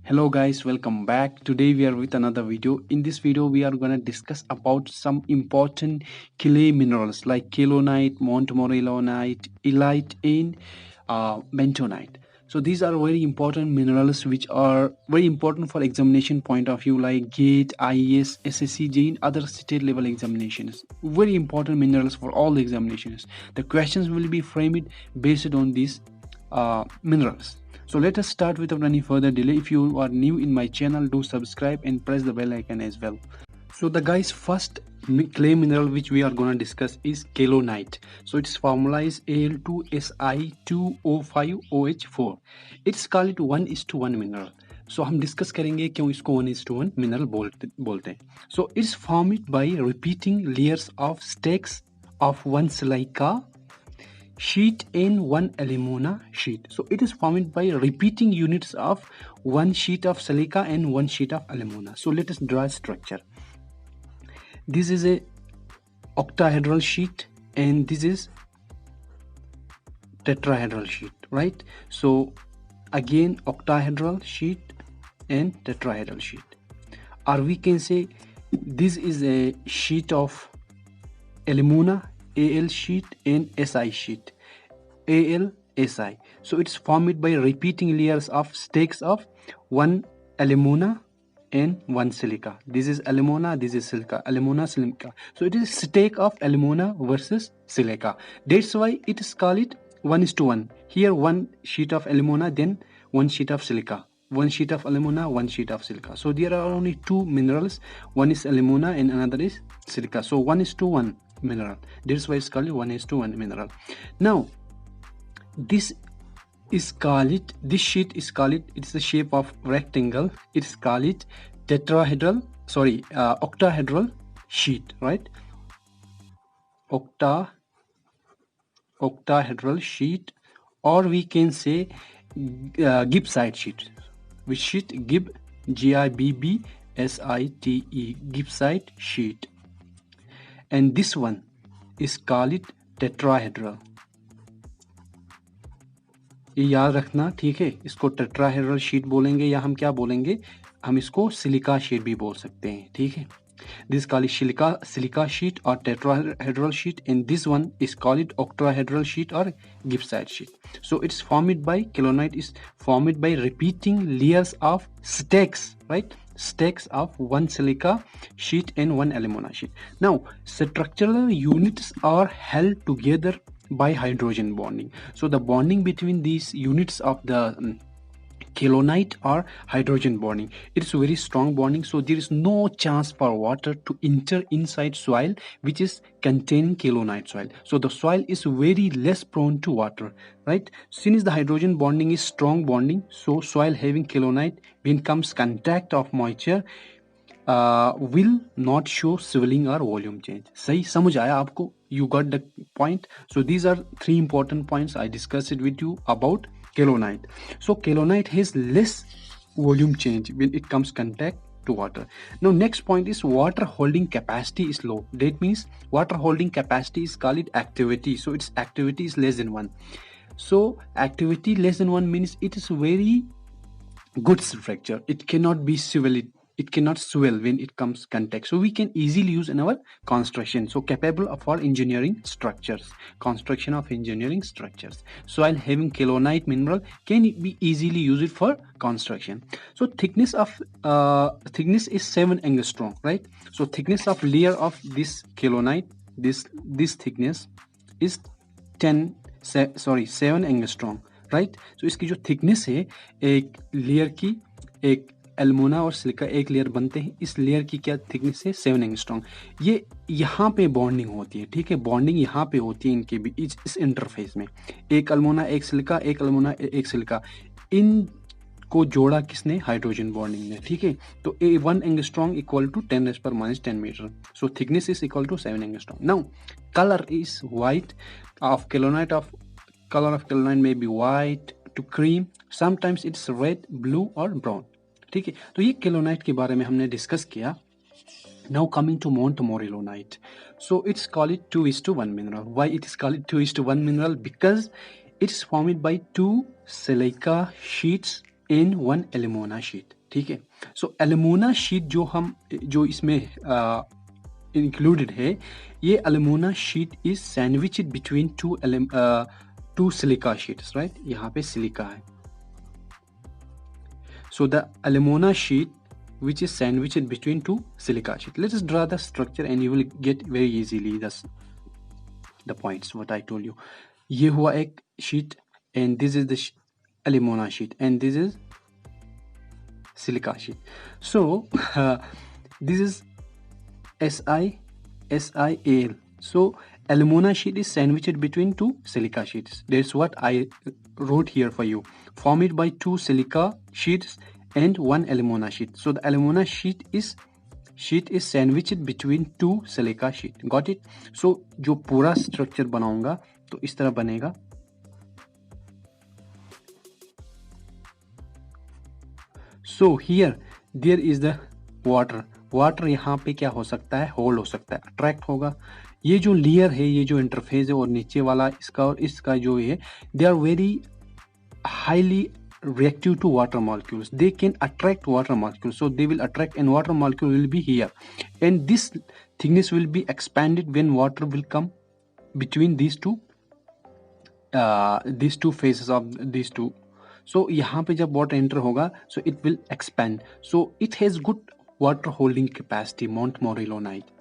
Hello guys, welcome back. Today we are with another video. In this video we are going to discuss about some important clay minerals like kaolinite, montmorillonite, elite and bentonite. So these are very important minerals which are very important for examination point of view like GATE, IAS, SSC, JEE, other state level examinations. Very important minerals for all the examinations. The questions will be framed based on these minerals. So let us start without any further delay. If you are new in my channel, do subscribe and press the bell icon as well. So the guys first clay mineral which we are going to discuss is kaolinite. So its formula is Al2Si2O5OH4. It's called 1:1 mineral. So हम discuss करेंगे क्यों इसको 1:1 mineral बोलते हैं. So it's formed by repeating layers of stacks of one silica sheet and one alumina sheet. So it is formed by repeating units of one sheet of silica and one sheet of alumina. So let us draw a structure. This is a octahedral sheet and this is tetrahedral sheet, right? So again octahedral sheet and tetrahedral sheet, or we can say this is a sheet of alumina, Al sheet and Si sheet, Al Si. So it's formed by repeating layers of stacks of one alumina and one silica. This is alumina, this is silica, alumina, silica. So it is stack of alumina versus silica. That's why it is called 1:1. Here one sheet of alumina, then one sheet of silica. One sheet of alumina, one sheet of silica. So there are only two minerals. One is alumina and another is silica. So 1:1 mineral. That's why it's called 1:1 mineral. Now this sheet is called, it's the shape of rectangle. It's called octahedral sheet, right? Octahedral sheet, or we can say gibbsite sheet. Which sheet? Gibbsite, gibbsite sheet. And this one is called tetrahedral. ये याद रखना, ठीक है. इसको tetrahedral sheet बोलेंगे या हम क्या बोलेंगे, हम इसको सिलिका शीट भी बोल सकते हैं, ठीक है. This is called silica sheet or tetrahedral sheet, and this one is called octahedral sheet or gibbsite sheet. So it's formed by kaolinite is formed by repeating layers of stacks, right? Stacks of one silica sheet and one alumina sheet. Now structural units are held together by hydrogen bonding. So the bonding between these units of the kaolinite are hydrogen bonding. It's a very strong bonding, so there is no chance for water to enter inside soil which is containing kaolinite soil. So the soil is very less prone to water, right? Since the hydrogen bonding is strong bonding, so soil having kaolinite, when comes contact of moisture, will not show swelling or volume change. सही समझ आया आपको? You got the point? So these are three important points I discussed it with you about kaolinite. So kaolinite has less volume change when it comes contact to water. Now next point is water holding capacity is low. That means water holding capacity is called activity. So its activity is less than 1. So activity less than 1 means it is very good structure. It cannot be it cannot swell when it comes contact, so we can easily use in our construction. So capable of our engineering structures, construction of engineering structures. Soil having kaolinite mineral can be easily used for construction. So thickness is 7 angstrom, right? So thickness of layer of this kaolinite, this thickness is 7 angstrom, right. So इसकी जो thickness है एक layer की, एक एल्मोना और silica एक layer बनते हैं, इस लेयर की क्या थिकनेस है 7 एंगस्ट्रॉम. ये यहाँ पे बॉन्डिंग होती है, ठीक है. बॉन्डिंग यहाँ पे होती है इनके बीच, इस इंटरफेस में. एक एल्मोना एक सिलिका, एक एल्मोना एक सिलिका, इन को जोड़ा किसने? हाइड्रोजन बॉन्डिंग ने, ठीक है. तो 1 angstrom equal to 10⁻⁻10 metre. So thickness is equal to 7 angstrom. Now colour is white of kaolinite. Of color of kaolinite may be white to cream, sometimes it's red, blue or brown, ठीक है. तो ये केलोनाइट के बारे में हमने discuss किया. Now coming to montmorillonite. So it's called 2:1 mineral. Why it is called 2:1 mineral? Because it's formed by two silica sheets and 1 एलिमोना sheet, ठीक है। सो एलिमोना शीट जो इसमें इंक्लूडेड है, ये alumina sheet is sandwiched between two silica sheets, right. यहाँ पे silica है। So the alumina sheet which is sandwiched between two silica sheet. Let us draw the structure and you will get very easily the points what I told you. ये हुआ एक sheet and this is the alimona sheet and this is silica sheet. So this is SiAl. So alimona sheet is sandwiched between two silica sheets. That's what I wrote here for you. Formed by two silica sheets and 1 alimona sheet. So the alimona sheet is sandwiched between two silica sheet. Got it? So जो पूरा structure बनाऊंगा तो इस तरह बनेगा। So here there is the water यहाँ पे क्या हो सकता है, होल्ड हो सकता है, अट्रैक्ट होगा। ये जो लेयर है, ये जो इंटरफेस है और नीचे वाला इसका और इसका जो है, they are very highly reactive to water molecules. They can attract water molecules, so they will attract and water molecule will be here, and this thickness will be expanded when water will come between these two phases of these two. So यहाँ पे जब water enter होगा, so it will expand. So it has good water holding capacity, Mount Morillonite.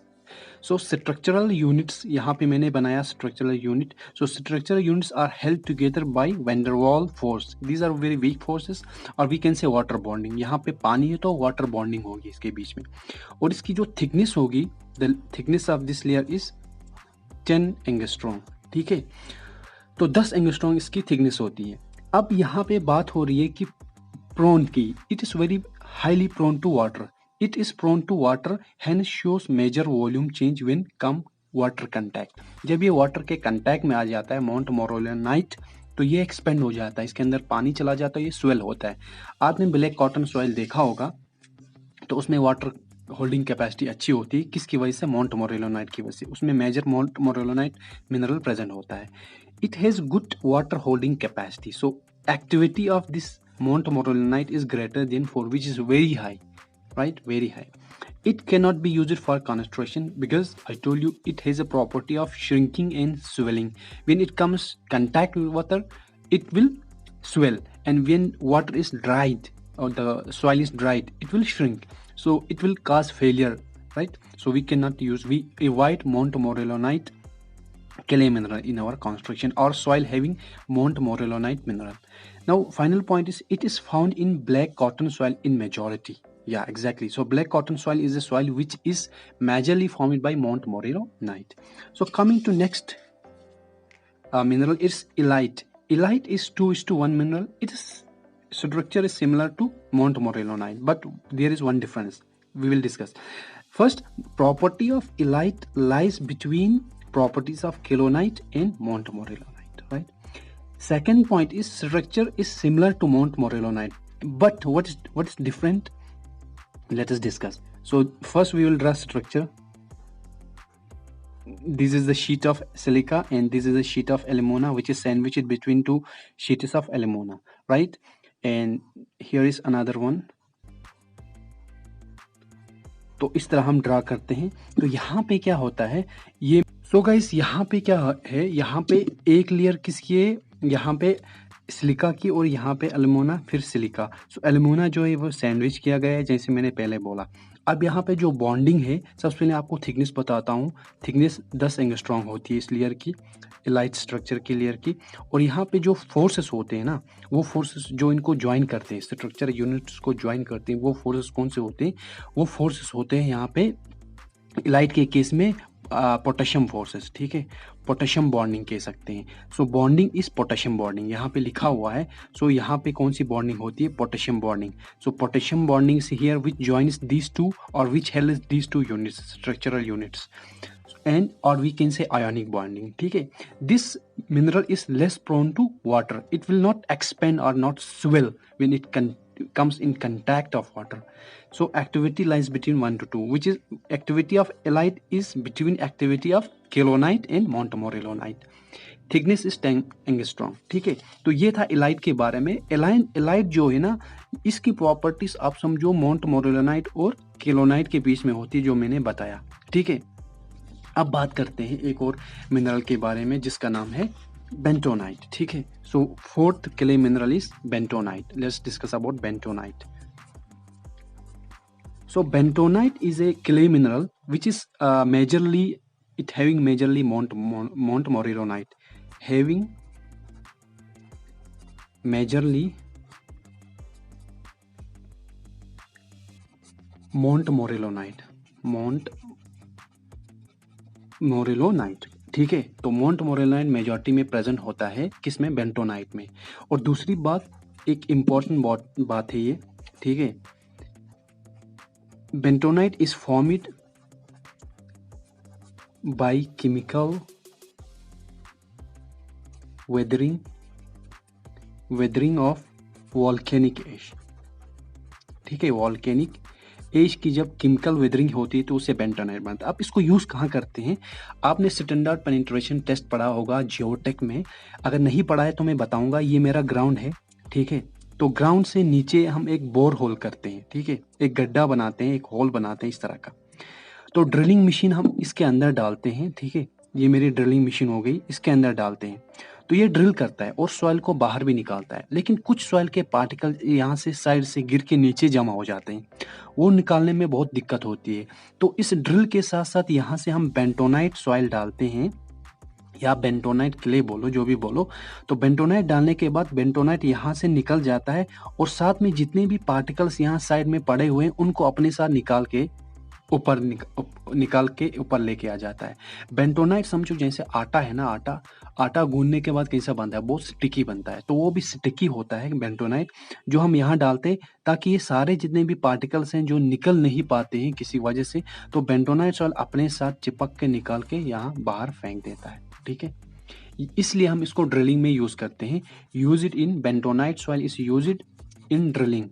So structural units, यहाँ पे मैंने बनाया structural unit. So structural units are held together by van der Waals force. These are very weak forces, or we can say water bonding. यहाँ पे पानी है तो water bonding होगी इसके बीच में, और इसकी जो thickness होगी, the thickness of this layer is 10 angstrom, ठीक है। तो 10 angstrom इसकी thickness होती है। अब यहाँ पे बात हो रही है कि prone की, it is very highly prone to water. It is prone to water, hence shows major volume change when come water contact. जब ये water के contact में आ जाता है Mount Morillonite, तो ये expand हो जाता है, इसके अंदर पानी चला जाता है, ये swell होता है। आपने ब्लैक कॉटन सॉइल देखा होगा तो उसमें वाटर होल्डिंग कैपेसिटी अच्छी होती है, किसकी वजह से, Mount Morillonite की वजह से। उसमें major Mount Morillonite mineral present होता है। It has good water holding capacity, so activity of this Mount Morillonite is greater than 4, which is very high, right? Very high. It cannot be used for construction because I told you it has a property of shrinking and swelling. When it comes contact with water, it will swell, and when water is dried or the soil is dried, it will shrink, so it will cause failure, right? So we cannot use, we avoid Mount Morillonite clay mineral in our construction or soil having Mount Morillonite mineral. Now final point is, it is found in black cotton soil in majority. Yeah, exactly. So black cotton soil is a soil which is majorly formed by Mount Morillonite. So coming to next mineral is elite. Elite is 2:1 mineral. Its structure is similar to Mount Morillonite, but there is one difference we will discuss. First, property of elite lies between properties of keylonite and Mount Morillonite, right? Second point is structure is similar to Mount Morillonite, but what is different? Let us discuss. So first we will draw structure. This is the sheet of silica and this is a sheet of alimona which is sandwiched between two sheets of alimona, right? And here is another one. तो इस तरह हम draw करते हैं। तो यहाँ पे क्या होता है, ये सो गाइस यहाँ पे क्या है, यहाँ पे एक लेयर किसकी है, यहाँ पे सिलिका की और यहाँ पे एल्युमिना फिर सिलिका। सो एल्युमिना जो है वो सैंडविच किया गया है जैसे मैंने पहले बोला। अब यहाँ पे जो बॉन्डिंग है, सबसे पहले आपको थिकनेस बताता हूँ। थिकनेस 10 एंगस्ट्रॉम होती है इस लेयर की, लाइट स्ट्रक्चर की लेयर की। और यहाँ पे जो फोर्सेस होते हैं ना, वो फोर्सेस जो इनको ज्वाइन करते हैं, स्ट्रक्चर यूनिट्स को ज्वाइन करते हैं, वो फोर्सेस कौन से होते हैं? वो फोर्सेस होते हैं यहाँ पे लाइट के केस में पोटेशियम फोर्सेस, ठीक है, पोटेशियम बॉन्डिंग कह सकते हैं। सो बॉन्डिंग इज पोटेशियम बॉन्डिंग, यहाँ पे लिखा हुआ है। सो यहाँ पे कौन सी बॉन्डिंग होती है? Potassium bonding. So potassium bonding से here which joins these two और which helps these two units, structural units, and और we can say ionic bonding, ठीक है। This mineral is less prone to water, it will not expand और not swell when it comes in contact of water. So activity lies between 1 to 2, which is activity of elite is between activity of keylonite and Mount Morillonite. Thickness is 10 angstrom. ठीक है, तो ये था elite के बारे में। Elite जो है ना, इसकी प्रॉपर्टीज आप समझो माउंट मोरेलोनाइट और केलोनाइट के बीच में होती है, जो मैंने बताया। ठीक है, अब बात करते हैं एक और मिनरल के बारे में जिसका नाम है बेंटोनाइट। ठीक है, so fourth clay mineral is bentonite. Let's discuss about bentonite. So bentonite is a clay mineral which is having majorly Mount Morilonite, having majorly Mount Morilonite। ठीक है, तो माउंट मोरेलोनाइट मेजॉरिटी में प्रेजेंट होता है किसमें? बेंटोनाइट में। और दूसरी बात, एक इम्पॉर्टेंट बात है ये। ठीक है, bentonite is formed by chemical weathering of volcanic ash। ठीक है, वॉल्केनिक एश की जब केमिकल वेदरिंग होती है तो उससे बेंटोनाइट बनता है। आप इसको यूज कहाँ करते हैं? आपने स्टैंडर्ड पेनिट्रेशन टेस्ट पढ़ा होगा जियोटेक में, अगर नहीं पढ़ा है तो मैं बताऊंगा। ये मेरा ग्राउंड है। ठीक है, तो ग्राउंड से नीचे हम एक बोर होल करते हैं। ठीक है, एक गड्ढा बनाते हैं, एक होल बनाते हैं इस तरह का। तो ड्रिलिंग मशीन हम इसके अंदर डालते हैं। ठीक है, ये मेरी ड्रिलिंग मशीन हो गई, इसके अंदर डालते हैं तो ये ड्रिल करता है और सॉइल को बाहर भी निकालता है। लेकिन कुछ सॉइल के पार्टिकल यहाँ से साइड से गिर के नीचे जमा हो जाते हैं, वो निकालने में बहुत दिक्कत होती है। तो इस ड्रिल के साथ साथ यहाँ से हम बेंटोनाइट सॉइल डालते हैं, या बेंटोनाइट क्ले बोलो, जो भी बोलो। तो बेंटोनाइट डालने के बाद बेंटोनाइट यहाँ से निकल जाता है और साथ में जितने भी पार्टिकल्स यहाँ साइड में पड़े हुए हैं उनको अपने साथ निकाल के ऊपर लेके आ जाता है। बेंटोनाइट समझो जैसे आटा है ना, आटा गूंदने के बाद कैसा बनता है? बहुत स्टिकी बनता है। तो वो भी स्टिकी होता है बेंटोनाइट, जो हम यहाँ डालते हैं ताकि ये सारे जितने भी पार्टिकल्स हैं जो निकल नहीं पाते हैं किसी वजह से, तो बेंटोनाइट सॉइल अपने साथ चिपक के निकाल के यहाँ बाहर फेंक देता है। ठीक है, इसलिए हम इसको ड्रिलिंग में यूज करते हैं। Use it in bentonite soil is use it in drilling.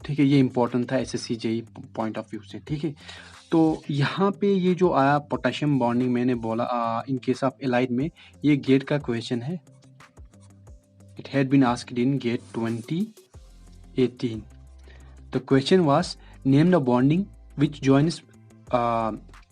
ठीक है, ये इंपॉर्टेंट था SSC JEE point of view से। ठीक है, तो यहाँ पे ये जो आया पोटेशियम बॉन्डिंग, मैंने बोला इन केस ऑफ एलाइड में, ये गेट का क्वेश्चन है। It had been asked in GATE 2018। The question was name the bonding which joins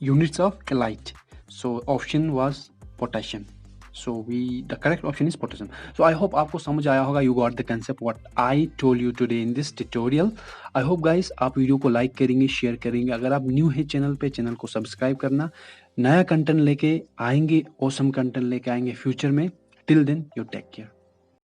units of elite, so option was potassium, so the correct option is potassium. So I hope आपको समझ आया होगा, you got the concept what I told you today in this tutorial. I hope guys आप video को like करेंगे, share करेंगे। अगर आप न्यू है चैनल पे, चैनल को सब्सक्राइब करना। नया कंटेंट लेके आएंगे, ऑसम कंटेंट लेके आएंगे फ्यूचर में। Till then you take care.